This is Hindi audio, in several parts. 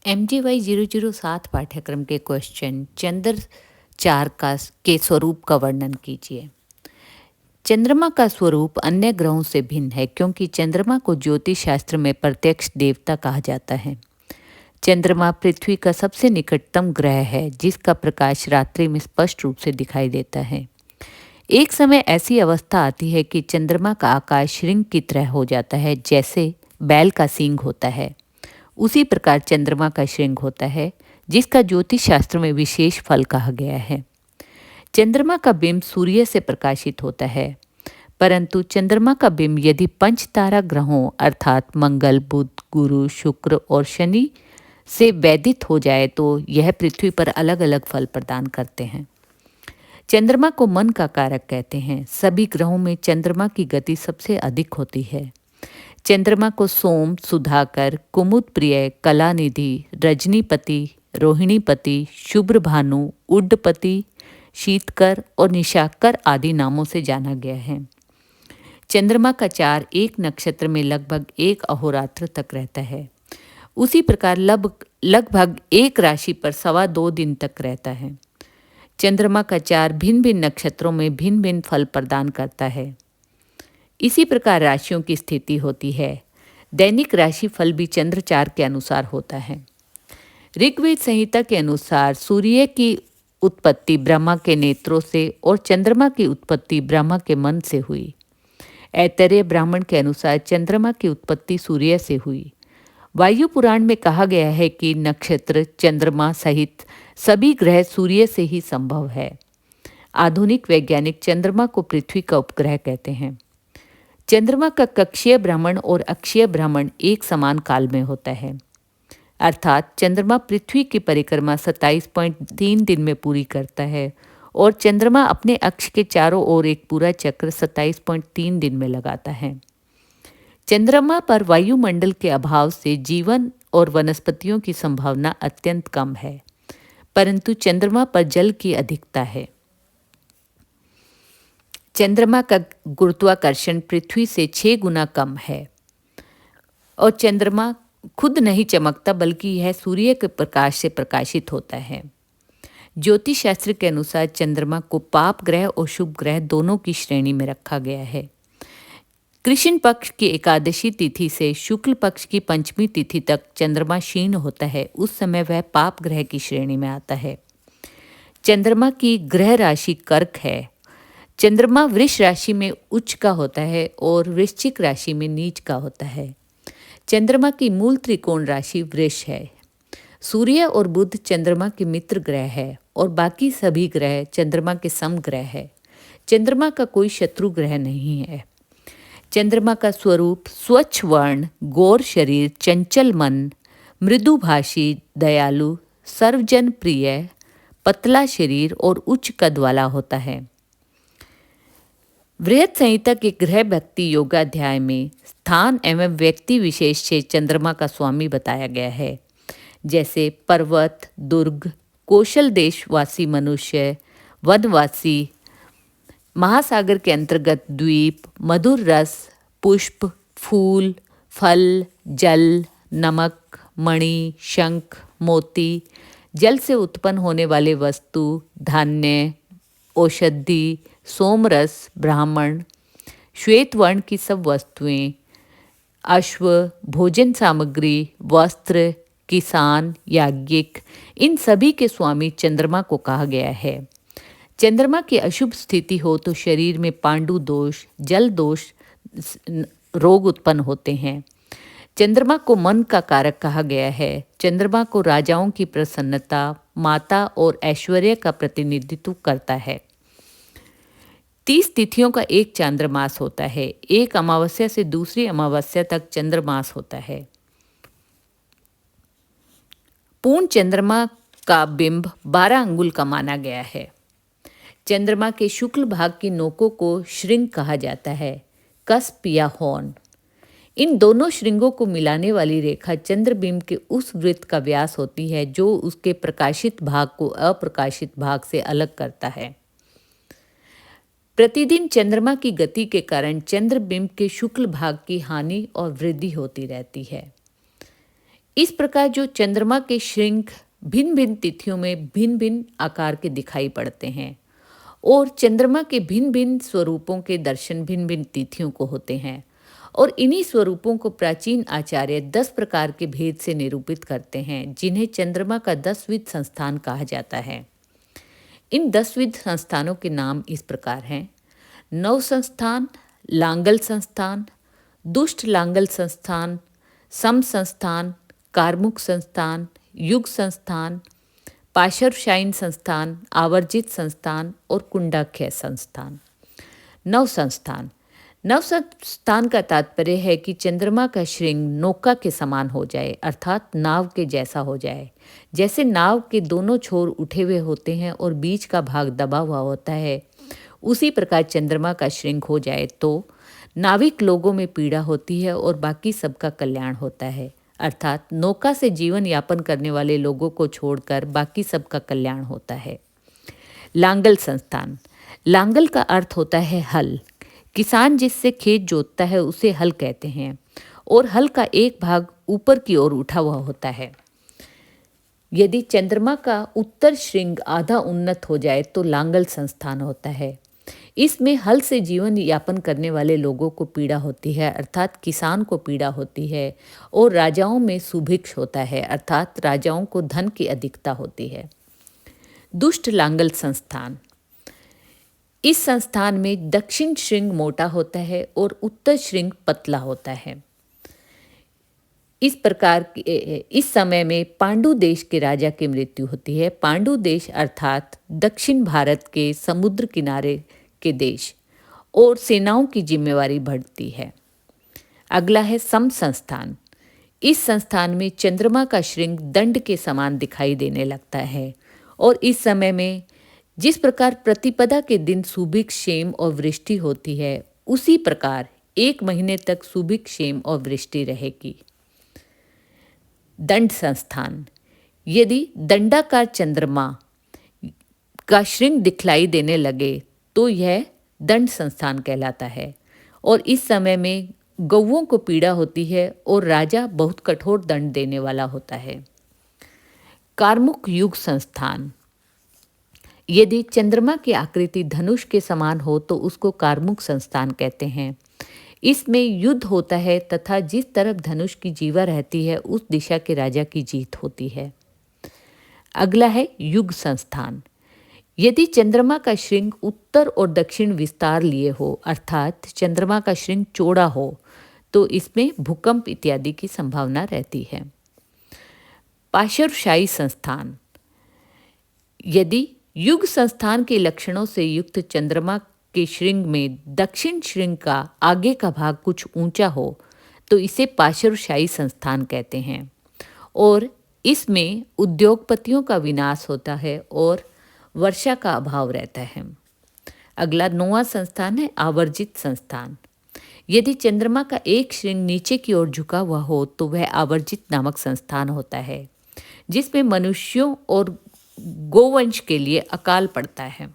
MGY 007 पाठ्यक्रम के क्वेश्चन चंद्र चार के स्वरूप का वर्णन कीजिए। चंद्रमा का स्वरूप अन्य ग्रहों से भिन्न है क्योंकि चंद्रमा को ज्योतिष शास्त्र में प्रत्यक्ष देवता कहा जाता है। चंद्रमा पृथ्वी का सबसे निकटतम ग्रह है जिसका प्रकाश रात्रि में स्पष्ट रूप से दिखाई देता है। एक समय ऐसी अवस्था आती है कि चंद्रमा का आकार श्रृंग की तरह हो जाता है, जैसे बैल का सींग होता है। उसी प्रकार चंद्रमा का श्रृंग होता है, जिसका ज्योतिष शास्त्र में विशेष फल कहा गया है। चंद्रमा का बिंब सूर्य से प्रकाशित होता है, परंतु चंद्रमा का बिंब यदि पंच तारा ग्रहों अर्थात मंगल, बुध, गुरु, शुक्र और शनि से वैदित हो जाए तो यह पृथ्वी पर अलग अलग फल प्रदान करते हैं। चंद्रमा को मन का कारक कहते हैं। सभी ग्रहों में चंद्रमा की गति सबसे अधिक होती है। चंद्रमा को सोम, सुधाकर, कुमुद प्रिय, कलानिधि, रजनीपति, रोहिणीपति, शुभ्र भानु, उड्डपति, शीतकर और निशाकर आदि नामों से जाना गया है। चंद्रमा का चार एक नक्षत्र में लगभग एक अहोरात्र तक रहता है। उसी प्रकार लगभग एक राशि पर 2.25 दिन तक रहता है। चंद्रमा का चार भिन्न भिन्न नक्षत्रों में भिन्न भिन्न फल प्रदान करता है। इसी प्रकार राशियों की स्थिति होती है। दैनिक राशि फल भी चंद्र चार के अनुसार होता है। ऋग्वेद संहिता के अनुसार सूर्य की उत्पत्ति ब्रह्मा के नेत्रों से और चंद्रमा की उत्पत्ति ब्रह्मा के मन से हुई। ऐतरेय ब्राह्मण के अनुसार चंद्रमा की उत्पत्ति सूर्य से हुई। वायु पुराण में कहा गया है कि नक्षत्र, चंद्रमा सहित सभी ग्रह सूर्य से ही संभव है। आधुनिक वैज्ञानिक चंद्रमा को पृथ्वी का उपग्रह कहते हैं। चंद्रमा का कक्षीय भ्रमण और अक्षीय भ्रमण एक समान काल में होता है, अर्थात चंद्रमा पृथ्वी की परिक्रमा 27.3 दिन में पूरी करता है और चंद्रमा अपने अक्ष के चारों ओर एक पूरा चक्र 27.3 दिन में लगाता है। चंद्रमा पर वायुमंडल के अभाव से जीवन और वनस्पतियों की संभावना अत्यंत कम है, परंतु चंद्रमा पर जल की अधिकता है। चंद्रमा का गुरुत्वाकर्षण पृथ्वी से 6 गुना कम है और चंद्रमा खुद नहीं चमकता बल्कि यह सूर्य के प्रकाश से प्रकाशित होता है। ज्योतिष शास्त्र के अनुसार चंद्रमा को पाप ग्रह और शुभ ग्रह दोनों की श्रेणी में रखा गया है। कृष्ण पक्ष की एकादशी तिथि से शुक्ल पक्ष की पंचमी तिथि तक चंद्रमा क्षीण होता है, उस समय वह पाप ग्रह की श्रेणी में आता है। चंद्रमा की ग्रह राशि कर्क है। चंद्रमा वृष राशि में उच्च का होता है और वृश्चिक राशि में नीच का होता है। चंद्रमा की मूल त्रिकोण राशि वृष है। सूर्य और बुध चंद्रमा के मित्र ग्रह है और बाकी सभी ग्रह चंद्रमा के समग्रह है। चंद्रमा का कोई शत्रु ग्रह नहीं है। चंद्रमा का स्वरूप स्वच्छ वर्ण, गौर शरीर, चंचल मन, मृदुभाषी, दयालु, सर्वजन प्रिय, पतला शरीर और उच्च कद वाला होता है। बृहद संहिता के ग्रह भक्ति योगाध्याय में स्थान एवं व्यक्ति विशेष से चंद्रमा का स्वामी बताया गया है, जैसे पर्वत, दुर्ग, कौशल देशवासी मनुष्य, वनवासी, महासागर के अंतर्गत द्वीप, मधुर रस, पुष्प, फूल, फल, जल, नमक, मणि, शंख, मोती, जल से उत्पन्न होने वाले वस्तु, धान्य, औषधि, सोमरस, ब्राह्मण, श्वेत वर्ण की सब वस्तुएं, अश्व, भोजन सामग्री, वस्त्र, किसान, याज्ञिक, इन सभी के स्वामी चंद्रमा को कहा गया है। चंद्रमा की अशुभ स्थिति हो तो शरीर में पांडु दोष, जल दोष, रोग उत्पन्न होते हैं। चंद्रमा को मन का कारक कहा गया है। चंद्रमा को राजाओं की प्रसन्नता, माता और ऐश्वर्य का प्रतिनिधित्व करता है। 30 तिथियों का एक चांद्रमास होता है। एक अमावस्या से दूसरी अमावस्या तक चंद्रमास होता है। पूर्ण चंद्रमा का बिंब 12 अंगुल का माना गया है। चंद्रमा के शुक्ल भाग की नोकों को श्रृंग कहा जाता है, कस्प या हॉर्न। इन दोनों श्रृंगों को मिलाने वाली रेखा चंद्रबिंब के उस वृत्त का व्यास होती है जो उसके प्रकाशित भाग को अप्रकाशित भाग से अलग करता है। प्रतिदिन चंद्रमा की गति के कारण चंद्रबिंब के शुक्ल भाग की हानि और वृद्धि होती रहती है। इस प्रकार जो चंद्रमा के श्रृंग भिन्न भिन्न तिथियों में भिन्न भिन्न आकार के दिखाई पड़ते हैं और चंद्रमा के भिन्न भिन्न स्वरूपों के दर्शन भिन्न भिन्न तिथियों को होते हैं और इन्हीं स्वरूपों को प्राचीन आचार्य 10 प्रकार के भेद से निरूपित करते हैं जिन्हें चंद्रमा का 10 संस्थान कहा जाता है। इन 10 संस्थानों के नाम इस प्रकार हैं: नव संस्थान, लांगल संस्थान, दुष्ट लांगल संस्थान, सम संस्थान, कार्मुक संस्थान, युग संस्थान, पाशरशाइन संस्थान, आवर्जित संस्थान और कुंडाख्य संस्थान। नव संस्थान का तात्पर्य है कि चंद्रमा का श्रृंग नौका के समान हो जाए, अर्थात नाव के जैसा हो जाए। जैसे नाव के दोनों छोर उठे हुए होते हैं और बीच का भाग दबा हुआ होता है, उसी प्रकार चंद्रमा का श्रृंग हो जाए तो नाविक लोगों में पीड़ा होती है और बाकी सबका कल्याण होता है, अर्थात नौका से जीवन यापन करने वाले लोगों को छोड़कर बाकी सबका कल्याण होता है। लांगल संस्थान। लांगल का अर्थ होता है हल। किसान जिससे खेत जोतता है उसे हल कहते हैं और हल का एक भाग ऊपर की ओर उठा हुआ होता है। यदि चंद्रमा का उत्तर श्रृंग आधा उन्नत हो जाए तो लांगल संस्थान होता है। इसमें हल से जीवन यापन करने वाले लोगों को पीड़ा होती है, अर्थात किसान को पीड़ा होती है और राजाओं में सुभिक्ष होता है, अर्थात राजाओं को धन की अधिकता होती है। दुष्ट लांगल संस्थान। इस संस्थान में दक्षिण श्रृंग मोटा होता है और उत्तर श्रृंग पतला होता है। इस प्रकार इस समय में पांडु देश के राजा की मृत्यु होती है। पांडु देश अर्थात दक्षिण भारत के समुद्र किनारे के देश और सेनाओं की जिम्मेवारी बढ़ती है। अगला है सम संस्थान। इस संस्थान में चंद्रमा का श्रृंग दंड के समान दिखाई देने लगता है और इस समय में जिस प्रकार प्रतिपदा के दिन सुभिक्ष क्षेम और वृष्टि होती है, उसी प्रकार 1 महीने तक सुभिक्ष क्षेम और वृष्टि रहेगी। दंड संस्थान। यदि दंडाकार चंद्रमा का श्रृंग दिखलाई देने लगे तो यह दंड संस्थान कहलाता है और इस समय में गौओं को पीड़ा होती है और राजा बहुत कठोर दंड देने वाला होता है। कार्मुक युग संस्थान। यदि चंद्रमा की आकृति धनुष के समान हो तो उसको कार्मुक संस्थान कहते हैं। इसमें युद्ध होता है तथा जिस तरफ धनुष की जीवा रहती है उस दिशा के राजा की जीत होती है। अगला है युग संस्थान। यदि चंद्रमा का श्रृंग उत्तर और दक्षिण विस्तार लिए हो, अर्थात चंद्रमा का श्रृंग चौड़ा हो, तो इसमें भूकंप इत्यादि की संभावना रहती है। पाशरशाही संस्थान। यदि युग संस्थान के लक्षणों से युक्त चंद्रमा के श्रृंग में दक्षिण श्रृंग का आगे का भाग कुछ ऊंचा हो तो इसे पाशरशाही संस्थान कहते हैं और इसमें उद्योगपतियों का विनाश होता है और वर्षा का अभाव रहता है। अगला 9वां संस्थान है आवर्जित संस्थान। यदि चंद्रमा का एक श्रृंग नीचे की ओर झुका हुआ हो तो वह आवर्जित नामक संस्थान होता है, जिसमें मनुष्यों और गोवंश के लिए अकाल पड़ता है।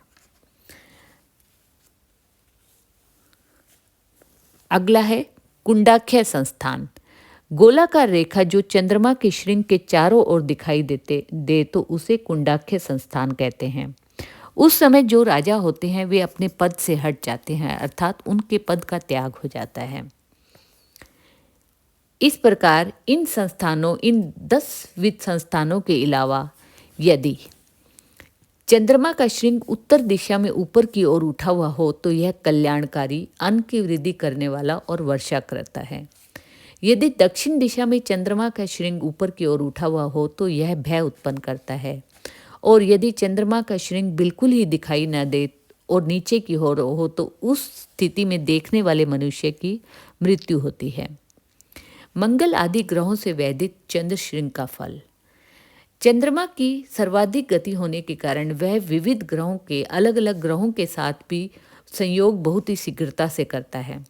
अगला है कुंडाख्य संस्थान। गोलाकार रेखा जो चंद्रमा के श्रृंग के चारों ओर दिखाई दे तो उसे कुंडाख्य संस्थान कहते हैं। उस समय जो राजा होते हैं वे अपने पद से हट जाते हैं, अर्थात उनके पद का त्याग हो जाता है। इस प्रकार इन 10 संस्थानों के अलावा यदि चंद्रमा का श्रृंग उत्तर दिशा में ऊपर की ओर उठा हुआ हो तो यह कल्याणकारी, अन्न की वृद्धि करने वाला और वर्षा करता है। यदि दक्षिण दिशा में चंद्रमा का श्रृंग ऊपर की ओर उठा हुआ हो तो यह भय उत्पन्न करता है और यदि चंद्रमा का श्रृंग बिल्कुल ही दिखाई न दे और नीचे की ओर हो तो उस स्थिति में देखने वाले मनुष्य की मृत्यु होती है। मंगल आदि ग्रहों से वैदित चंद्र श्रृंग का फल। चंद्रमा की सर्वाधिक गति होने के कारण वह विविध ग्रहों के अलग अलग ग्रहों के साथ भी संयोग बहुत ही शीघ्रता से करता है।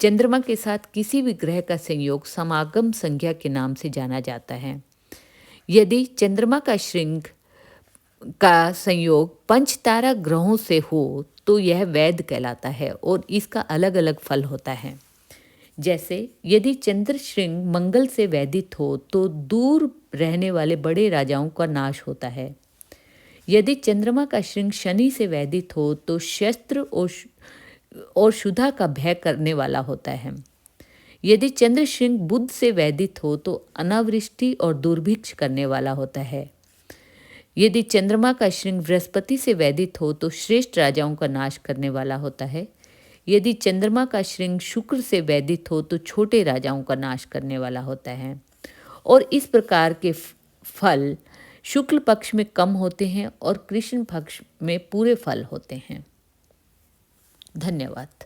चंद्रमा के साथ किसी भी ग्रह का संयोग समागम संख्या के नाम से जाना जाता है। यदि चंद्रमा का श्रृंग का संयोग पंचतारा ग्रहों से हो तो यह वैध कहलाता है और इसका अलग अलग फल होता है। जैसे यदि चंद्र श्रृंग मंगल से वैदित हो तो दूर रहने वाले बड़े राजाओं का नाश होता है। यदि चंद्रमा का श्रृंग शनि से वैदित हो तो शस्त्र और क्षुधा का भय करने वाला होता है। यदि चंद्र श्रृंग बुध से वैदित हो तो अनावृष्टि और दुर्भिक्ष करने वाला होता है। यदि चंद्रमा का श्रृंग बृहस्पति से वैदित हो तो श्रेष्ठ राजाओं का नाश करने वाला होता है। यदि चंद्रमा का श्रृंग शुक्र से वैदित हो तो छोटे राजाओं का नाश करने वाला होता है। और इस प्रकार के फल शुक्ल पक्ष में कम होते हैं और कृष्ण पक्ष में पूरे फल होते हैं। धन्यवाद।